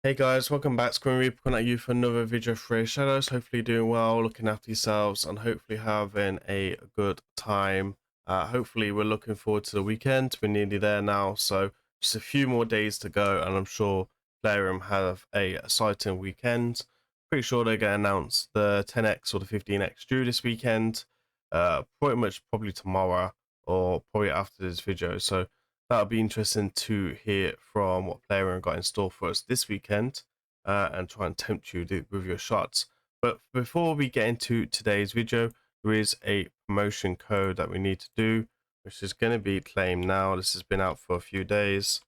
Hey guys, welcome back to Grim Reaper coming at you for another video for Shadows. Hopefully doing well, looking after yourselves, and hopefully having a good time. Hopefully we're looking forward to the weekend. We're nearly there now, so just a few more days to go, and I'm sure Plarium have a exciting weekend. Pretty sure they're going to announce the 10x or the 15x due this weekend, pretty much probably tomorrow or probably after this video. So that'll be interesting to hear from what Plarium got in store for us this weekend, and try and tempt you with your shots. But before we get into today's video, there is a promotion code that we need to do, which is going to be claim now. This has been out for a few days.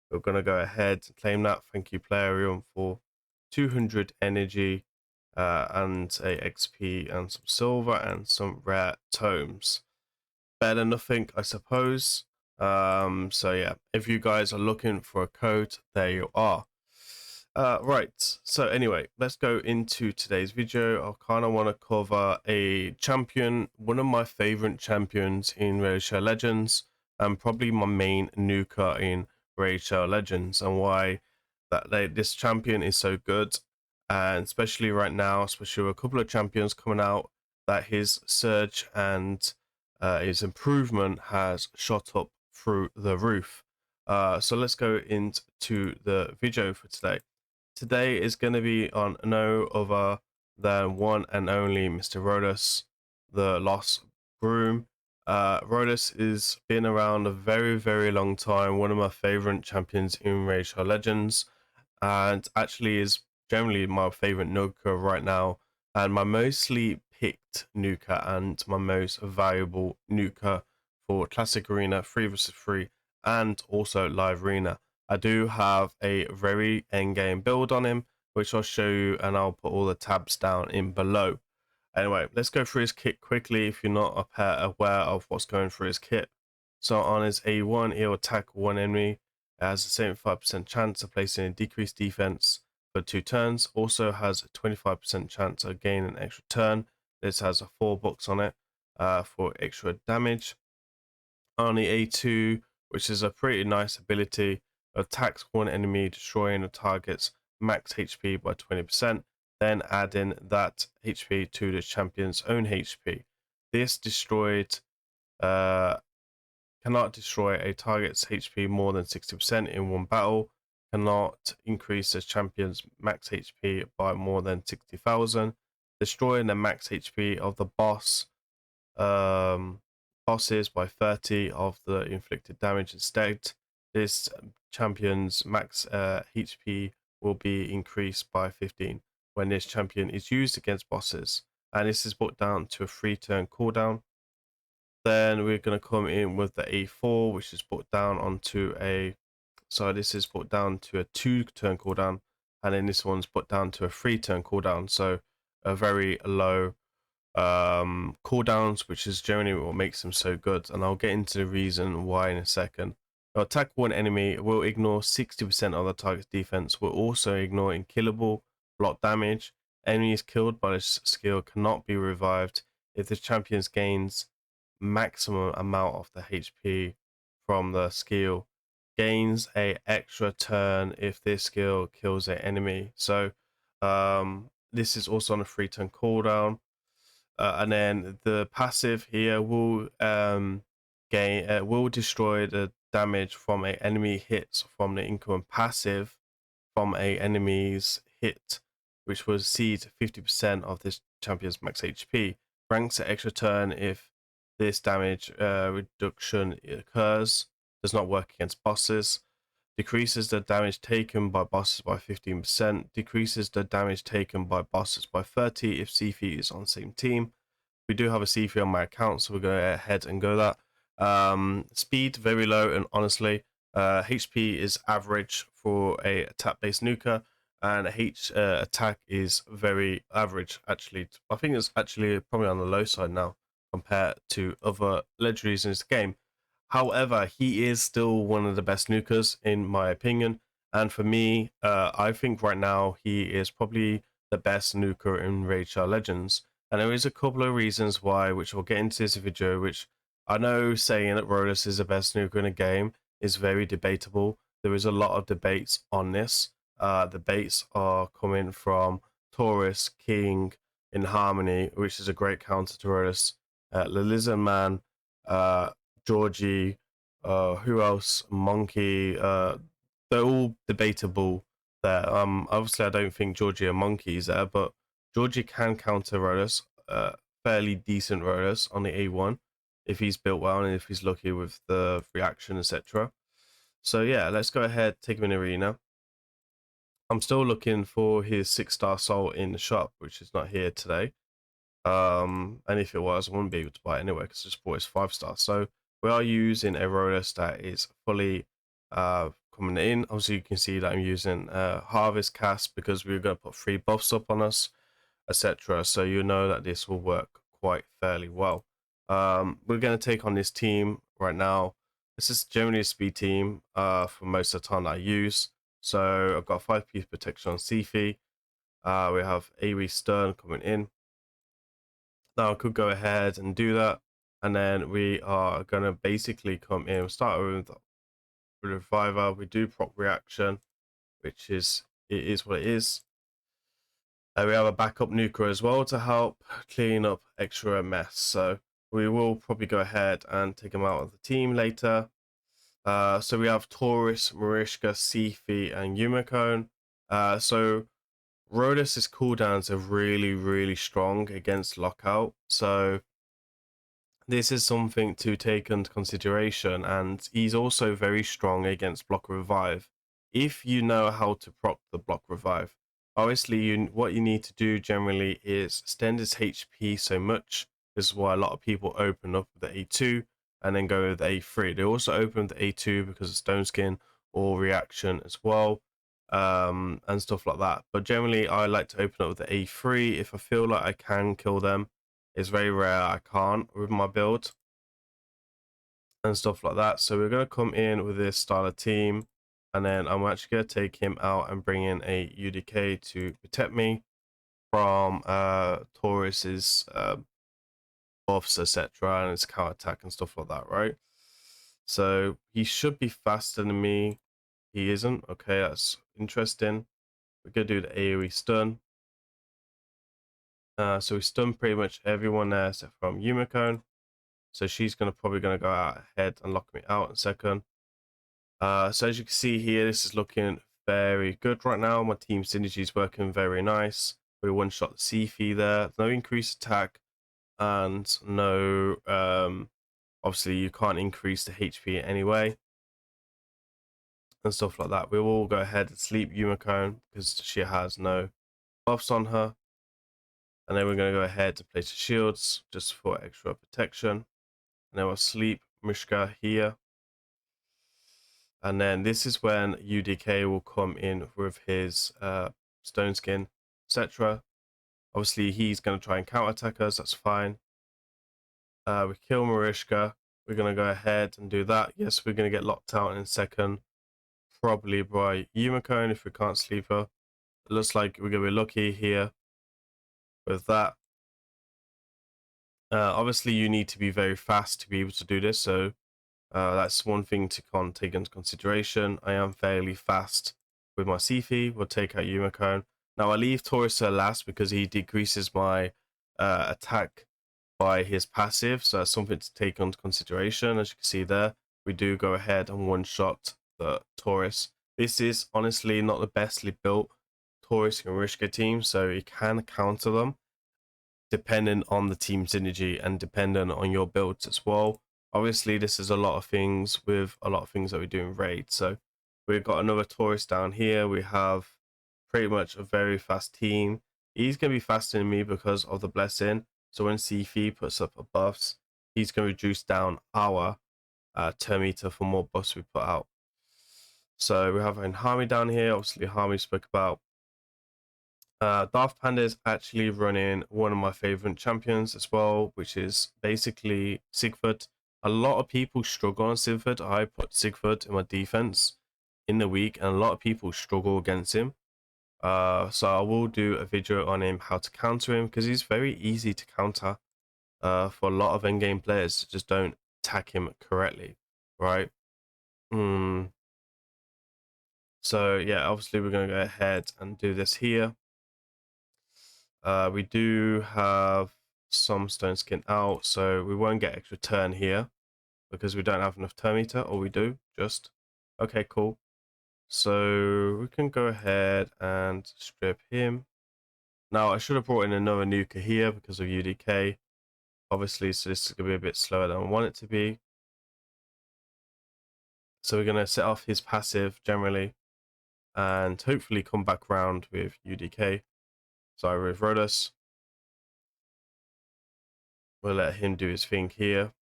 We're going to go ahead and claim that. Thank you, Plarium, for 200 energy, and a XP and some silver and some rare tomes. Better than nothing, I suppose. So yeah, if you guys are looking for a code, there you are. Right, so anyway, let's go into today's video. I kind of want to cover a champion, one of my favorite champions in Raidshadowlegends, and probably my main nuker in Raidshadowlegends, and why this champion is so good. And especially right now, especially with a couple of champions coming out, that his surge and his improvement has shot up through the roof. So let's go into the video for today. Today is going to be on no other than one and only Mr. ROTO, the Lost Groom. ROTO has been around a very, very long time. One of my favorite champions in Raidshadowlegends, and actually is generally my favorite nuker right now, and my mostly picked nuker and my most valuable nuker for Classic Arena 3 vs 3 and also Live Arena. I do have a very endgame build on him, which I'll show you, and I'll put all the tabs down in below. Anyway, let's go through his kit quickly if you're not aware of what's going through his kit. So on his A1, he'll attack one enemy. It has a 75% chance of placing a decreased defense for 2 turns. Also has a 25% chance of gaining an extra turn. This has a 4 box on it for extra damage. On the A2, which is a pretty nice ability, attacks one enemy, destroying the target's max HP by 20%, then adding that HP to the champion's own HP. This cannot destroy a target's HP more than 60% in one battle, cannot increase the champion's max HP by more than 60,000, destroying the max HP of the bosses by 30 of the inflicted damage instead. This champion's max HP will be increased by 15 when this champion is used against bosses, and this is brought down to a 3-turn cooldown. Then we're going to come in with the A4, which is brought down onto this is brought down to a 2-turn cooldown, and then this one's put down to a 3-turn cooldown, so a very low cooldowns, which is generally what makes them so good, and I'll get into the reason why in a second. Now, attack one enemy will ignore 60% of the target's defense, will also ignore unkillable block damage. Enemies killed by this skill cannot be revived if the champion gains maximum amount of the HP from the skill, gains a extra turn if this skill kills an enemy. So this is also on a 3-turn cooldown. And then the passive here will will destroy the damage from an enemy hits from the incoming passive from a enemy's hit, which will cede 50% of this champion's max HP. Ranks an extra turn if this damage reduction occurs. Does not work against bosses. Decreases the damage taken by bosses by 15%. Decreases the damage taken by bosses by 30 if Sifi is on the same team. We do have a Sifi on my account, so we'll go ahead and go that. Speed very low, and honestly, HP is average for a attack-based nuker, and attack is very average actually. I think it's actually probably on the low side now compared to other legendaries in this game. However, he is still one of the best nukers in my opinion, and for me, I think right now he is probably the best nuker in Raidshadowlegends. And there is a couple of reasons why, which we'll get into this video, which I know saying that ROTO is the best nuker in a game is very debatable. There is a lot of debates on this, The baits are coming from Taurus, King, in Harmony, which is a great counter to Rhotus. The Lizard Man, Georgie, who else? Monkey. They're all debatable there. Obviously, I don't think Georgie or Monkey is there, but Georgie can counter Rhotus. Fairly decent Rhotus on the A1 if he's built well and if he's lucky with the reaction, etc. So yeah, let's go ahead, take him in arena. I'm still looking for his 6-star soul in the shop, which is not here today. And if it was, I wouldn't be able to buy it anyway because I just bought his 5-star. So we are using a Rhotus that is fully coming in. Obviously, you can see that I'm using Harvest Cast because we're going to put 3 buffs up on us, etc. So you know that this will work quite fairly well. We're going to take on this team right now. This is generally a speed team for most of the time that I use. So I've got 5-piece protection on Sifi. We have AoE Stern coming in. Now I could go ahead and do that. And then we are going to basically come in. We'll start with Reviver. We do proc reaction, which is, it is what it is. We have a backup nuker as well to help clean up extra mess. So we will probably go ahead and take him out of the team later. So we have Taurus, Marishka, Sifi, and Yumikon. So Rhotus's cooldowns are really, really strong against lockout. So this is something to take into consideration, and he's also very strong against block revive if you know how to proc the block revive. Obviously, what you need to do generally is extend his HP so much. This is why a lot of people open up with the A2 and then go with the A3. They also open with the A2 because of stone skin or reaction as well, and stuff like that. But generally, I like to open up with the A3 if I feel like I can kill them. It's very rare I can't with my build and stuff like that. So we're going to come in with this style of team, and then I'm actually going to take him out and bring in a UDK to protect me from Taurus's buffs, etc., and his counter attack and stuff like that, right? So he should be faster than me. He isn't. Okay, that's interesting. We're going to do the AoE stun. So we stun pretty much everyone there except from Yumikon. So she's probably gonna go out ahead and lock me out in a second. So as you can see here, this is looking very good right now. My team synergy is working very nice. We one-shot the Sifi there. No increased attack and no obviously you can't increase the HP anyway and stuff like that. We will go ahead and sleep Yumikon because she has no buffs on her. And then we're going to go ahead to place the shields just for extra protection. And then we'll sleep Mishka here. And then this is when UDK will come in with his stone skin, etc. Obviously, he's going to try and counterattack us. That's fine. We kill Marishka. We're going to go ahead and do that. Yes, we're going to get locked out in a second. Probably by Yumikon if we can't sleep her. It looks like we're going to be lucky here with that. Obviously, you need to be very fast to be able to do this. So that's one thing to take into consideration. I am fairly fast with my Sifi. We'll take out Yumikon. Now I leave Taurus last because he decreases my attack by his passive. So that's something to take into consideration. As you can see there, we do go ahead and one-shot the Taurus. This is honestly not the bestly built Taurus and Rishka team, so you can counter them depending on the team synergy and dependent on your builds as well. Obviously, this is a lot of things with a lot of things that we do in raid. So we've got another Taurus down here. We have pretty much a very fast team. He's going to be faster than me because of the blessing. So when Sifi puts up a buffs, he's going to reduce down our turn meter for more buffs we put out. So we have an Harmy down here. Obviously, Harmy spoke about. Daft Panda is actually running one of my favorite champions as well, which is basically Sigford. A lot of people struggle on Sigford. I put Sigford in my defense in the week, and a lot of people struggle against him. So I will do a video on him, how to counter him, because he's very easy to counter for a lot of in-game players. Just don't attack him correctly, right? So yeah, obviously we're going to go ahead and do this here. We do have some stone skin out, so we won't get extra turn here because we don't have enough turn meter, or we do just. Okay, cool. So we can go ahead and strip him. Now I should have brought in another nuker here because of UDK, obviously, so this is going to be a bit slower than I want it to be. So we're going to set off his passive generally and hopefully come back round with UDK. So with ROTO, we'll let him do his thing here.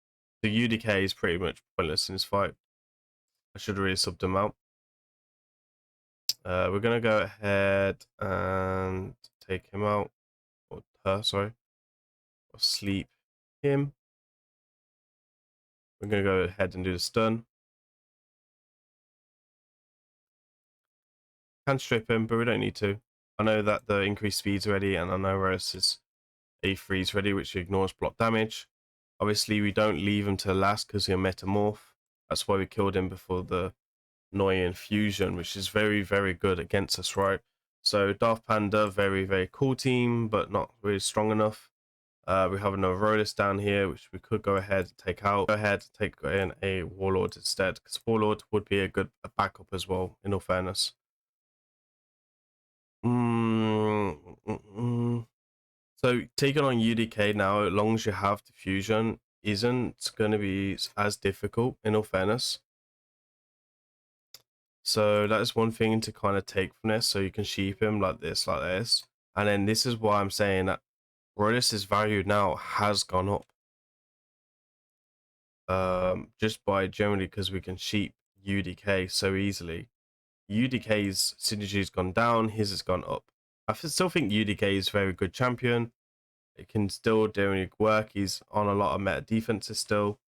The UDK is pretty much pointless in this fight. I should have really subbed him out. We're going to go ahead and take him out, or her, sorry, or sleep him. We're going to go ahead and do the stun. Can strip him, but we don't need to. I know that the increased speed's ready, and I know Rose is a freeze ready, which ignores block damage. Obviously, we don't leave him to last because he'll metamorph. That's why we killed him before the Noyan fusion, which is very, very good against us, right? So Darth Panda, very, very cool team, but not really strong enough. We have another ROTO down here, which we could go ahead and take out. Go ahead and take in a Warlord instead, because Warlord would be a good backup as well, in all fairness. So taking on UDK now, as long as you have diffusion, isn't going to be as difficult, in all fairness. So that is one thing to kind of take from this. So you can sheep him like this. And then this is why I'm saying that ROTO's value now has gone up. Just by generally because we can sheep UDK so easily. UDK's synergy has gone down, his has gone up. I still think UDK is a very good champion. It can still do any work. He's on a lot of meta defenses still.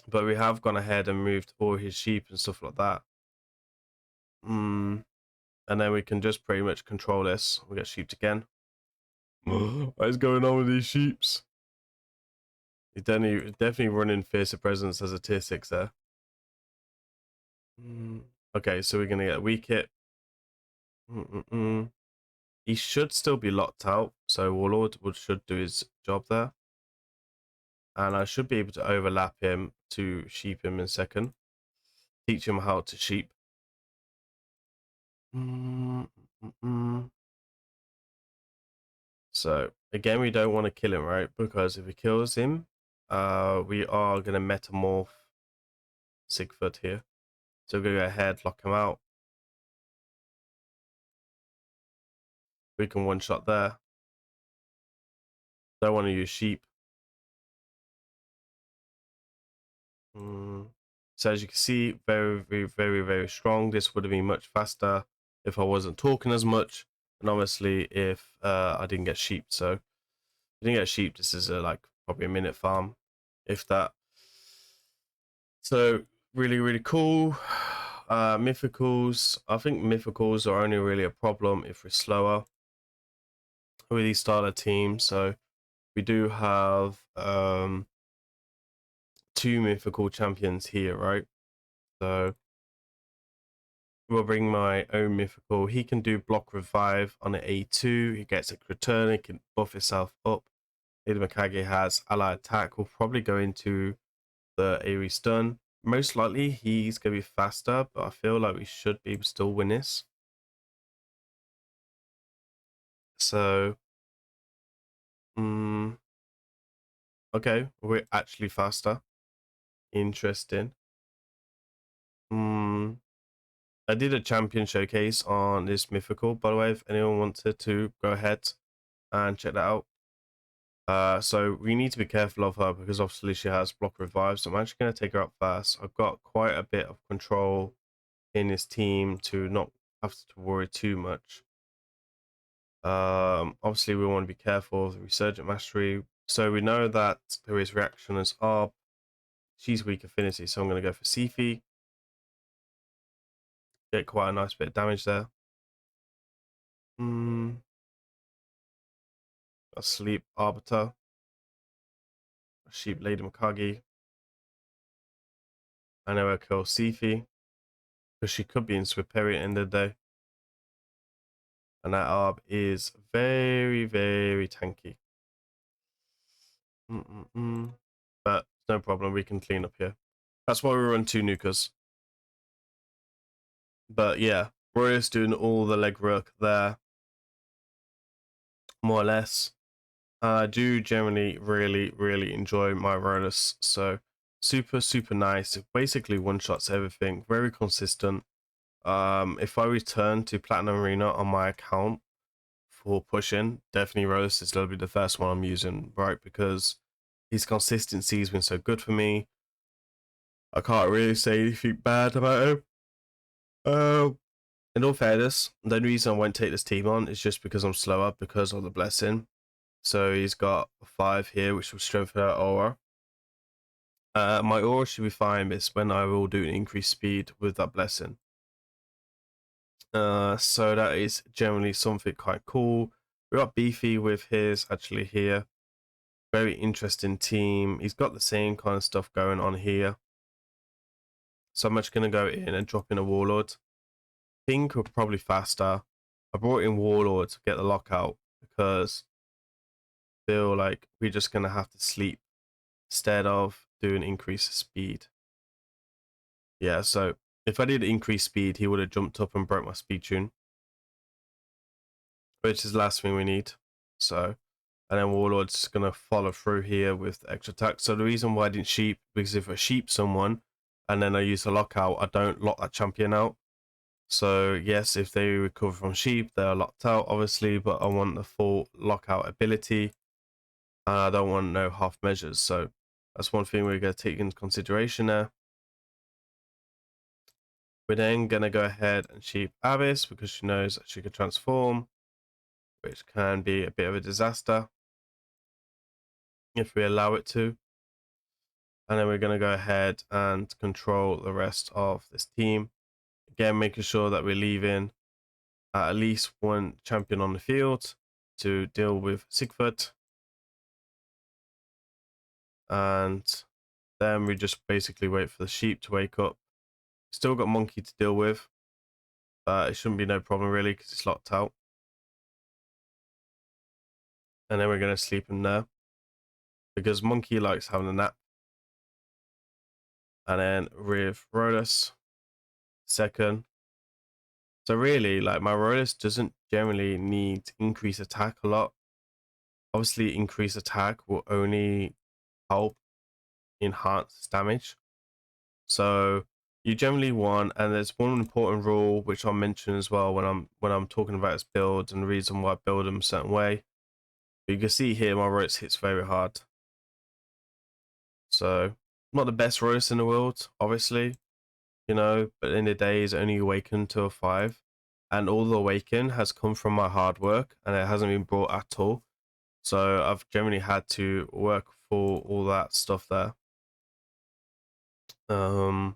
But we have gone ahead and moved all his sheep and stuff like that. And then we can just pretty much control this. We get sheep again. What is going on with these sheeps? He's definitely running fiercer presence as a tier 6 there. Okay, so we're going to get a weak hit. He should still be locked out, so Warlord should do his job there. And I should be able to overlap him to sheep him in a second. Teach him how to sheep. So again, we don't want to kill him, right? Because if he kills him, we are going to metamorph Sigfoot here. So we're going to go ahead, lock him out. We can one shot there. Don't want to use sheep. So as you can see, very, very, very, very strong. This would have been much faster if I wasn't talking as much, and obviously if I didn't get sheep. So if I didn't get sheep, this is like probably a minute farm, if that. So really, really cool. Mythicals. I think mythicals are only really a problem if we're slower with these style of teams. So we do have 2 mythical champions here, right? So we'll bring my own mythical. He can do block revive on an A2. He gets a return. He can buff himself up. Lady Mikage has ally attack. We'll probably go into the AoE stun. Most likely he's going to be faster, but I feel like we should be able to still win this. So, okay, we're actually faster. Interesting. I did a champion showcase on this mythical, by the way, if anyone wanted to go ahead and check that out. So we need to be careful of her because obviously she has block revive. So I'm actually going to take her up first. I've got quite a bit of control in this team to not have to worry too much. Obviously we want to be careful of the resurgent mastery. So we know that there is reaction as ARB. She's weak affinity, so I'm going to go for Sifi. Get quite a nice bit of damage there. Asleep Arbiter. Sheep Lady Mikage. I know I kill Sifi. because she could be in Swiperia in the day. And that ARB is very, very tanky. But no problem, we can clean up here. That's why we run 2 nukers. But yeah, Royals doing all the legwork there, more or less. I do generally really enjoy my Rolus, so super nice. It basically one-shots everything, very consistent. If I return to Platinum Arena on my account for pushing, definitely Rolus is going to be the first one I'm using, right? Because his consistency has been so good for me. I can't really say anything bad about him. In all fairness, the only reason I won't take this team on is just because I'm slower because of the blessing. So he's got 5 here, which will strengthen our aura. My aura should be fine, but it's when I will do an increased speed with that blessing. So that is generally something quite cool. We got Beefy with his actually here. Very interesting team. He's got the same kind of stuff going on here. So I'm just going to go in and drop in a Warlord. Think we're probably faster. I brought in Warlord to get the lockout because I feel like we're just going to have to sleep instead of doing increased speed. Yeah, so if I did increase speed, he would have jumped up and broke my speed tune, which is the last thing we need. So, and then Warlord's going to follow through here with the extra attack. So the reason why I didn't sheep, because if I sheep someone and then I use a lockout, I don't lock that champion out. So yes, if they recover from sheep, they're locked out, obviously, but I want the full lockout ability. And I don't want no half measures. So that's one thing we're going to take into consideration there. We're then going to go ahead and sheep Abyss because she knows that she can transform, which can be a bit of a disaster if we allow it to. And then we're going to go ahead and control the rest of this team. Again, making sure that we're leaving at least 1 champion on the field to deal with Sigford. And then we just basically wait for the sheep to wake up. Still got Monkey to deal with, but it shouldn't be no problem really because it's locked out. And then we're going to sleep in there because Monkey likes having a nap. And then with Rolus, second. So really, like my Rolus doesn't generally need increase attack a lot. Obviously, increase attack will only help enhance damage. So you generally want, and there's one important rule which I'll mention as well when I'm talking about his builds and the reason why I build him a certain way. But you can see here my Rolus hits very hard. So not the best Rolus in the world, obviously, you know, but in the day is only awakened to a 5. And all the awaken has come from my hard work and it hasn't been brought at all. So I've generally had to work for all that stuff there. So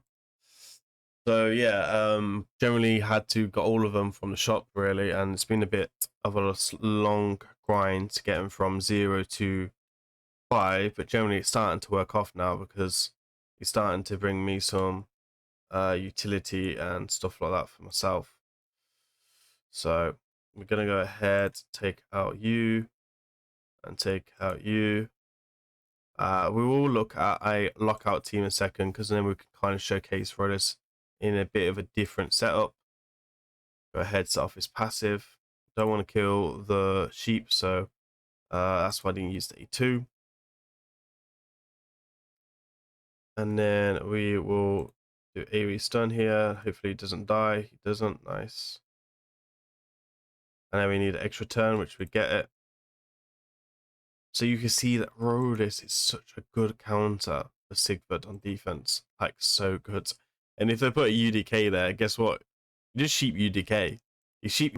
yeah, generally had to got all of them from the shop really, and it's been a bit of a long grind to get them from 0 to 5, but generally it's starting to work off now because it's starting to bring me some utility and stuff like that for myself. So we're gonna go ahead, take out you and take out you. We will look at a lockout team in a second because then we can kind of showcase Rodus in a bit of a different setup. Go ahead, set off his passive. Don't want to kill the sheep, so that's why I didn't use the E2. And then we will do AoE stun here. Hopefully he doesn't die. He doesn't. Nice. And then we need an extra turn, which we get it. So you can see that Rodus is such a good counter for Sigvard on defense. Like, so good. And if they put a UDK there, guess what? You just sheep UDK. You sheep.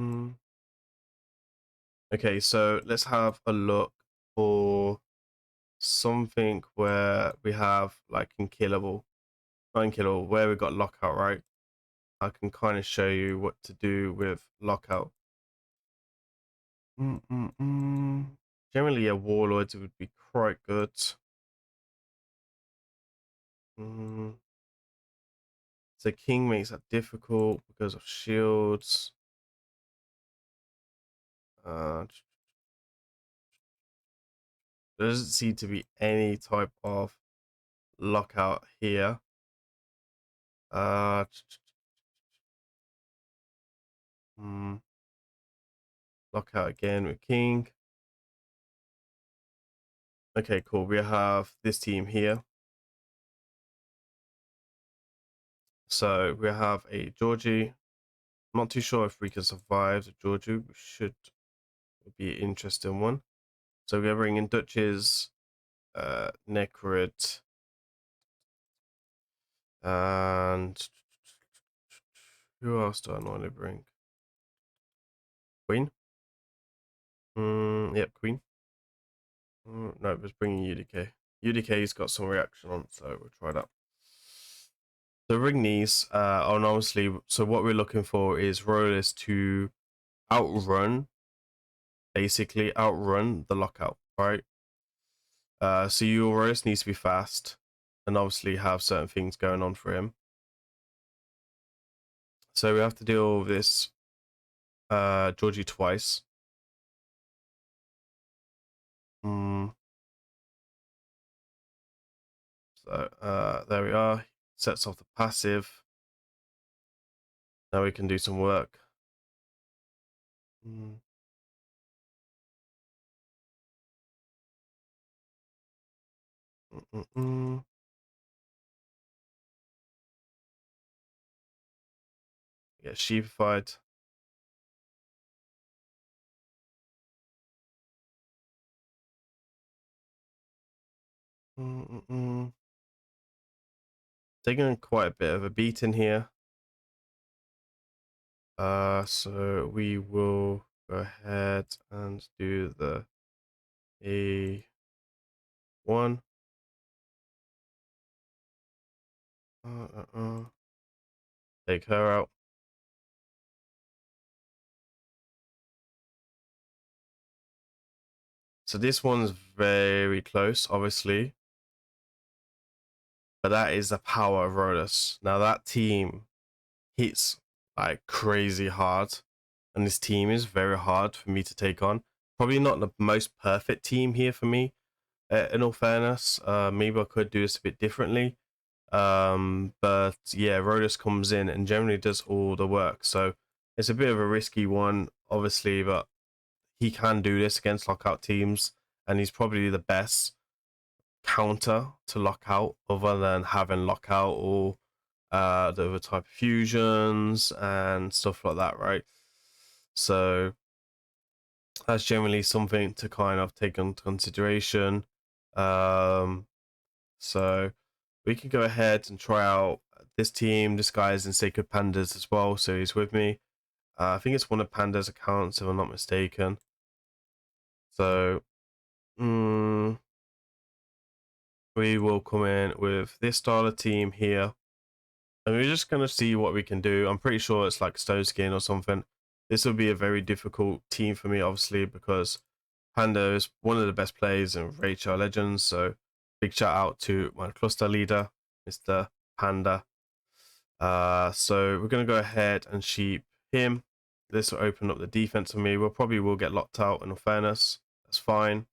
Okay, so let's have a look for something where we have like unkillable, not unkillable, where we got lockout, right? I can kind of show you what to do with lockout. Generally, a warlord would be quite good. So king makes that difficult because of shields. There doesn't seem to be any type of lockout here. Lockout again with king. Okay, cool. We have this team here. So we have a Georgie. I'm not too sure if we can survive the Georgie. We should be an interesting one. So we're bringing Duchess, Necrid, and who else do I normally bring? Queen? Yep, Queen. No, it was bringing UDK. UDK's got some reaction on, so we'll try that. So ring these, and obviously, so what we're looking for is rollers to basically outrun the lockout, right? So your rollers needs to be fast, and obviously have certain things going on for him. So we have to deal with this Georgie twice. So there we are. Sets off the passive. Now we can do some work. Get sheepified. Taking quite a bit of a beating here. So we will go ahead and do the A1. Take her out. So this one's very close, obviously. But that is the power of Rodus. Now that team hits like crazy hard. And this team is very hard for me to take on. Probably not the most perfect team here for me, in all fairness. Maybe I could do this a bit differently. But yeah, Rodus comes in and generally does all the work. So it's a bit of a risky one, obviously, but he can do this against lockout teams. And he's probably the best counter to lockout other than having lockout or the other type of fusions and stuff like that, right? So that's generally something to kind of take into consideration. So we can go ahead and try out this team. This guy is in Sacred Pandas as well, so he's with me. I think it's one of Panda's accounts, if I'm not mistaken. So we will come in with this style of team here. And we're just going to see what we can do. I'm pretty sure it's like Stone Skin or something. This will be a very difficult team for me, obviously, because Panda is one of the best players in Raidshadowlegends. So big shout out to my cluster leader, Mr. Panda. So we're going to go ahead and sheep him. This will open up the defense for me. We'll probably will get locked out, in all fairness. That's fine.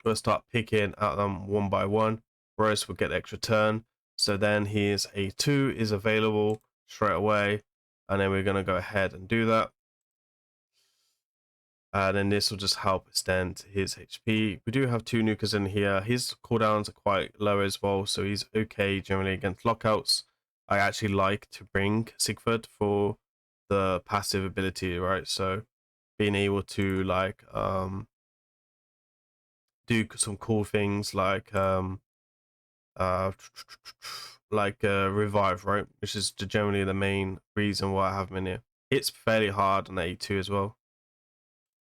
We'll start picking at them one by one. Rose will get the extra turn. So then his A2 is available straight away. And then we're going to go ahead and do that. And then this will just help extend his HP. We do have 2 nukers in here. His cooldowns are quite low as well, so he's okay generally against lockouts. I actually like to bring Sigford for the passive ability, right? So being able to like do some cool things like revive, right? Which is generally the main reason why I have him in here. It's fairly hard on the A2 as well.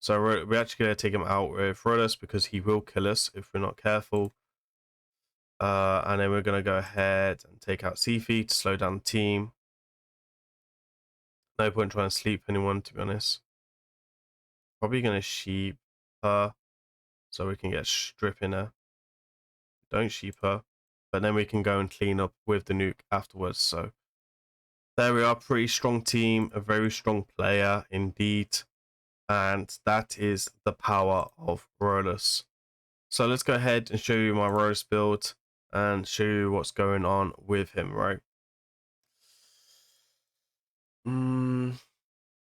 So we're actually going to take him out with Rodus because he will kill us if we're not careful. And then we're going to go ahead and take out Seafy to slow down the team. No point trying to sleep anyone, to be honest. Probably going to sheep her so we can get strip in her. Don't sheep her. but then we can go and clean up with the nuke afterwards. So there we are, pretty strong team, a very strong player indeed, and that is the power of Rhodos. So let's go ahead and show you my Rhodos build and show you what's going on with him, right?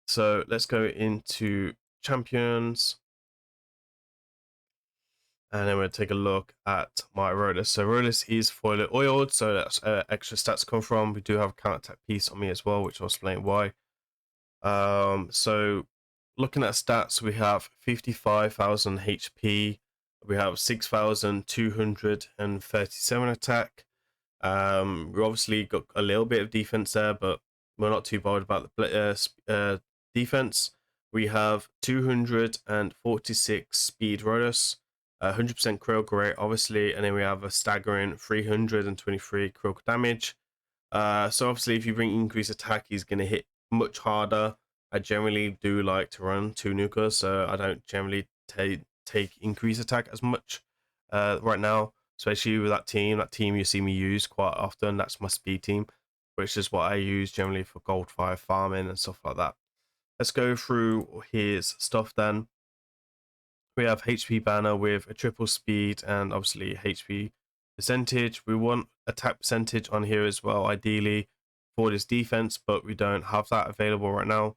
So let's go into champions, and then we'll take a look at my Rhodos. So Rhodos is foil oiled, so that's extra stats come from. We do have a counter attack piece on me as well, which I'll explain why. So looking at stats, we have 55,000 HP, we have 6,237 attack. We obviously got a little bit of defense there, but we're not too bothered about the defense. We have 246 speed Rhodos, 100% critical rate, obviously, and then we have a staggering 323 critical damage. So obviously, if you bring increased attack, he's going to hit much harder. I generally do like to run 2 nukers, so I don't generally take increased attack as much right now, especially with that team. That team you see me use quite often, that's my speed team, which is what I use generally for gold 5 farming and stuff like that. Let's go through his stuff then. We have HP banner with a triple speed and obviously HP percentage. We want attack percentage on here as well, ideally for this defense, but we don't have that available right now.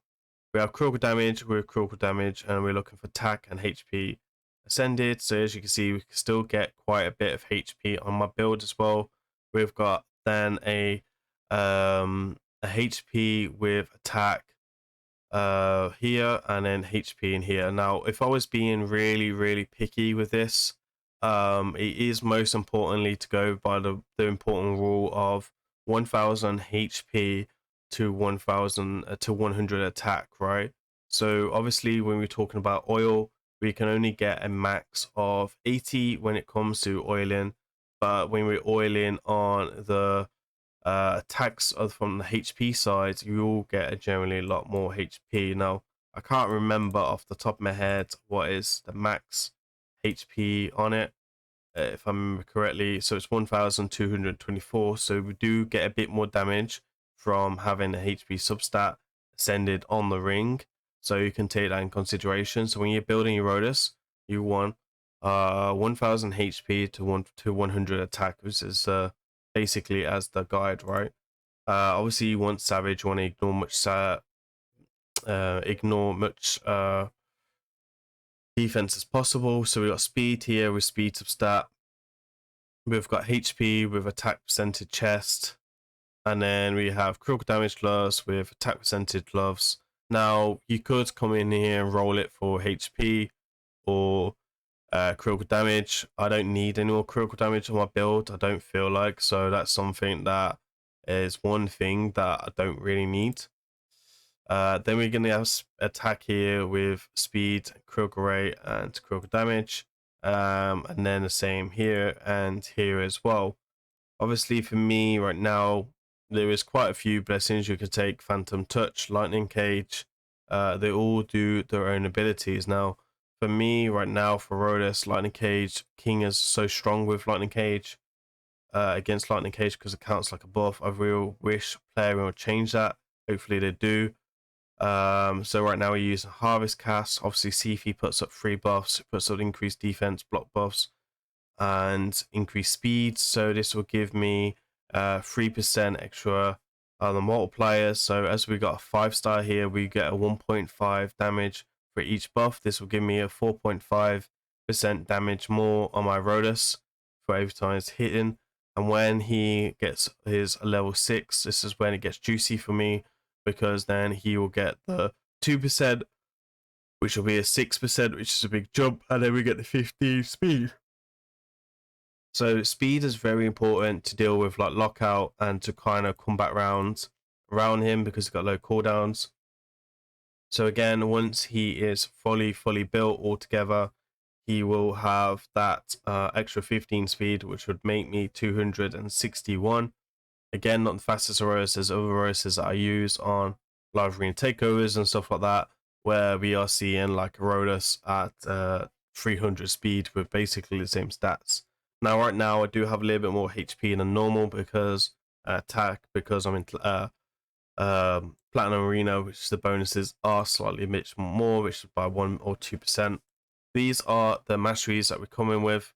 We have critical damage with critical damage, and we're looking for attack and HP ascended. So as you can see, we can still get quite a bit of HP on my build as well. We've got then a HP with attack here, and then HP in here. Now if I was being really picky with this, it is most importantly to go by the important rule of 1000 HP to 1000 to 100 attack, right? So obviously when we're talking about oil, we can only get a max of 80 when it comes to oiling, but when we're oiling on the attacks from the HP side, you will get generally a lot more HP. Now I can't remember off the top of my head what is the max HP on it, if I remember correctly. So it's 1224, so we do get a bit more damage from having a HP substat ascended on the ring, so you can take that in consideration. So when you're building your Rhodos, you want 1000 HP to 100 attack, which is basically as the guide, right? Obviously you want savage, you want to ignore much defense as possible. So we got speed here with speed substat, we've got HP with attack percentage chest, and then we have critical damage gloves with attack percentage gloves. Now you could come in here and roll it for HP or critical damage. I don't need any more critical damage on my build, I don't feel like, so that's something that is one thing that I don't really need. Then we're going to have attack here with speed, critical rate, and critical damage, and then the same here and here as well. Obviously for me right now, there is quite a few blessings you can take: Phantom Touch, Lightning Cage. They all do their own abilities. Now for me right now, for Rhodos, Lightning Cage, King is so strong with Lightning Cage against Lightning Cage because it counts like a buff. I really wish player will change that. Hopefully they do. So right now we're using Harvest Cast. Obviously Sifi puts up 3 buffs, puts up increased defense, block buffs, and increased speed. So this will give me 3% extra on the multipliers. So as we got a 5-star here, we get a 1.5 damage for each buff. This will give me a 4.5% damage more on my Rhodos for every time it's hitting. And when he gets his level 6, this is when it gets juicy for me, because then he will get the 2%, which will be a 6%, which is a big jump, and then we get the 15 speed. So speed is very important to deal with like lockout and to kind of combat rounds around him because he's got low cooldowns. So again, once he is fully built altogether, he will have that extra 15 speed, which would make me 261. Again, not the fastest Rhodos. There's other Rhodos that I use on live arena takeovers and stuff like that, where we are seeing like a Rhodos at 300 speed with basically the same stats. Now, right now, I do have a little bit more HP than normal because attack, because I'm in Platinum Arena, which the bonuses are slightly a bit more, which is by 1 or 2%. These are the masteries that we're coming with.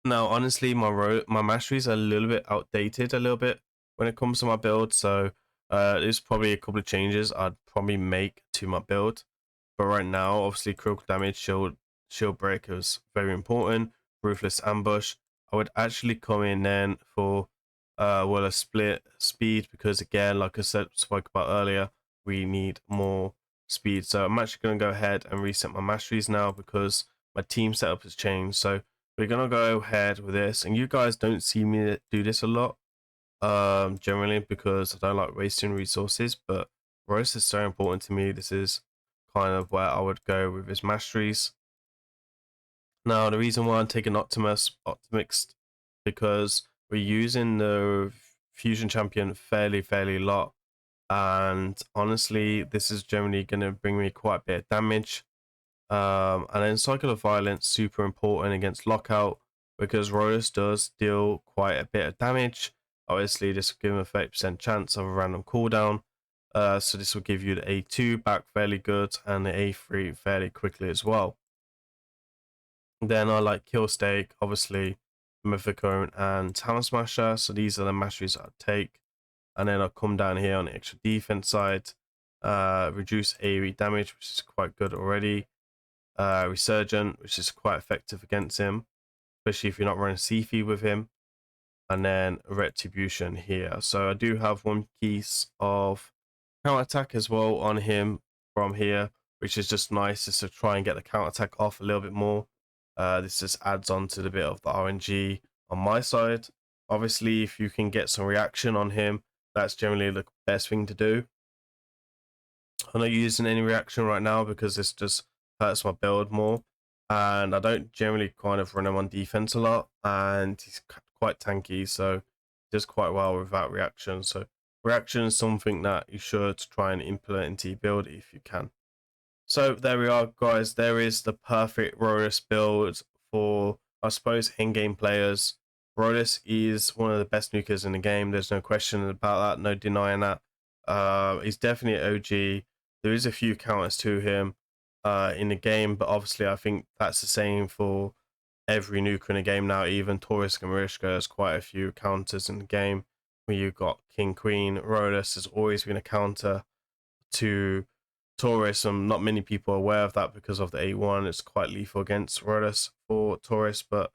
Now, honestly, my masteries are a little bit outdated, a little bit when it comes to my build. So there's probably a couple of changes I'd probably make to my build. But right now, obviously, critical damage, shield breaker is very important. Ruthless ambush. I would actually come in then for well, a split speed, because again, like I spoke about earlier, we need more speed. So I'm actually going to go ahead and reset my masteries now because my team setup has changed. So we're gonna go ahead with this, and you guys don't see me do this a lot, generally, because I don't like wasting resources, but roast is so important to me. This is kind of where I would go with his masteries. Now, the reason why I'm taking Optimist, because we're using the fusion champion fairly a lot, and honestly, this is generally going to bring me quite a bit of damage. And then Cycle of Violence, super important against Lockout, because Rodus does deal quite a bit of damage. Obviously, this will give him a 30% chance of a random cooldown. So this will give you the A2 back fairly good, and the A3 fairly quickly as well. Then I like Kill Stake, obviously, Mythicone and Talon Smasher. So these are the masteries I take. And then I'll come down here on the extra defense side. Reduce AoE damage, which is quite good already. Resurgent, which is quite effective against him, especially if you're not running Seafy with him. And then Retribution here. So I do have one piece of counter attack as well on him from here, which is just nice, just to try and get the counter attack off a little bit more. This just adds on to the bit of the RNG on my side. Obviously, if you can get some reaction on him, that's generally the best thing to do. I'm not using any reaction right now because this just hurts my build more, and I don't generally kind of run him on defense a lot, and he's quite tanky, so he does quite well without reaction. So reaction is something that you should try and implement into your build if you can. So there we are, guys. There is the perfect Rodus build for, I suppose, in-game players. Rodus is one of the best nukers in the game. There's no question about that. No denying that. He's definitely an OG. There is a few counters to him in the game, but obviously I think that's the same for every nuker in the game now. Even Taurus and Marishka has quite a few counters in the game. Where you've got King Queen, Rodus has always been a counter to Taurus, and not many people are aware of that because of the A1. It's quite lethal against Rodus for Taurus, but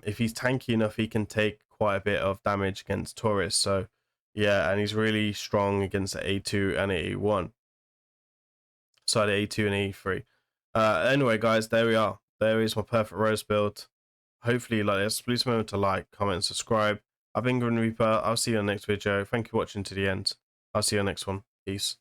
if he's tanky enough, he can take quite a bit of damage against Taurus. So yeah, and he's really strong against the A2 and the A1. So the A2 and A3. Anyway, guys, there we are. There is my perfect Rose build. Hopefully you like this. Please remember to like, comment, and subscribe. I've been Grimreaper. I'll see you in the next video. Thank you for watching to the end. I'll see you in the next one. Peace.